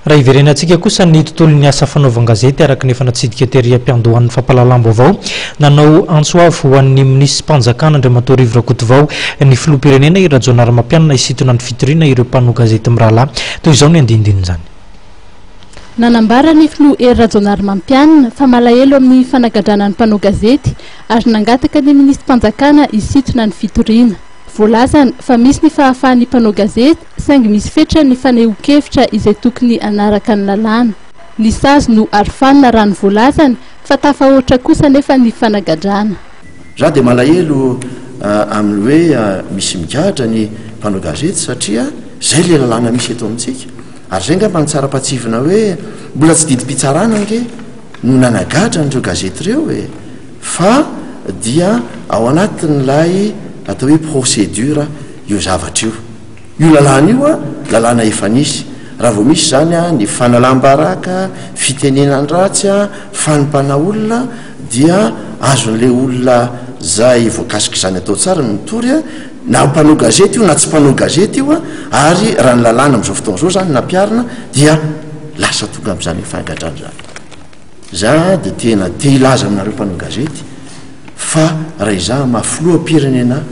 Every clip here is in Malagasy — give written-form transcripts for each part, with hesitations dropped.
Raha iverenantsika kosa ny tontolon'ny asa fanaovan-gazety araka ny efa natsidika tery ampiandohan'ny fampahalalam-baovao nanao antsoavo ho an'ny minisitry mpanjakana Andriamatoa Rivo Rakotovao ny filoham-pirenena Rajoana Ramampianina isitona ny fitoriana ireo mpanao gazety mirahalahy toy izao ny andinindininy izany. Nanambara ny filoha Rajoana Ramampianina fa malahelo amin'ny fanagadrana ny mpanao gazety ary nangataka ny minisitry mpanjakana isitona ny fitoriana. Voalazany fa misy ny fahafahan'ny mpanao gazety saingy misy fetra ny fanehoan-kevitra izay tokony anaraka ny lalàna. Ny sazy no arofanina raha ny voalazany fa tafahoatra kosa nefa ny fanagadrana. Raha dia malahelo amin'ny hoe misy migadra ny mpanao gazety satria zay le lalàna misy eto amintsika. Ary zay ngamba ny tsara-patsivina hoe mbola tsy didim-pitsarana ange no nanagadra n'ireo gazety ireo fa dia ao anatin'ilay atao hoe procédure io zavatra io. Io lalàna io lalàna efa nisy. Raha vao misy zany ny fanalam-baraka, fitenenany ratsy, fanompana olona dia azon'le olona zay voakasika izany atao tsara no mitory na mpanao gazety io na tsy mpanao gazety io ary raha ny lalàna amin'izao fotoana izao zany nampiarina dia lasa tonga amin'izany fanagaddrana zany. Za dia tena te hilaza aminareo mpanao gazety fa raha izaho mafiloham-pirenena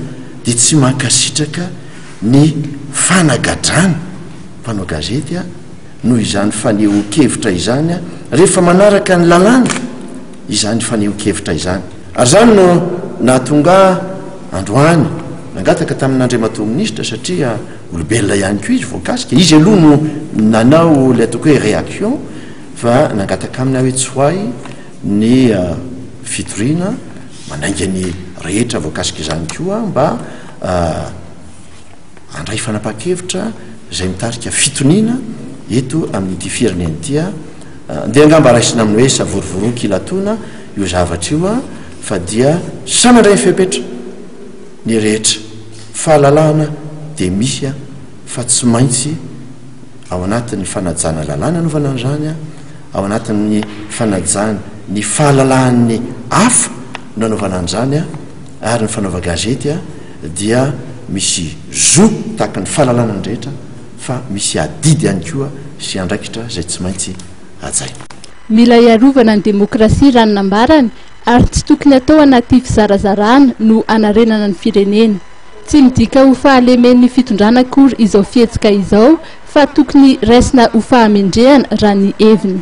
dia tsy mankasitraka ny fanagadrana mpanao gazety noho izany fanehoan-kevitra izany rehefa manaraka ny lalàna izany fanehoan-kevitra izany. Ary zany no nahatonga androany nangataka tamin'Andriamatoa minisitra satria olombelona ihany koa izy voakasika izy aloha no nanao le ataoko hoe réaction fa nangataka amina hoe tsy hoay ny fitoriana manainga ny rehetra voakasika izany koa mba andray fanapa-kevitra izay mitarika fitoniana eto amin'ity firenena ity dia angamba raisina amin'ny hoe savorovoroky ilatona io zavatra io fa dia samandray ny fepetra ny rehetra fahalalahana dia misy fa tsy maintsy ao anatin'ny fanajana lalàna anovana an'izany ao anatin'ny fanajana ny fahalalan'ny hafa nanaovana an'izany ary ny fanaova gazety dia misy zo tahaka ny fahalalana ny rehetra fa misy adidy ihany koa sy andraikitra izay tsy maintsy ajay. Mila iarovana ny demokrasia raha nambarany ary tsy tokony atao anaty fizarazarana no anarenana ny firenena. Tsy midika ho fahalemen'ny fitondrana akory izao fihetsika izao fa tokony raisina ho fahamendrehana raha ny heviny.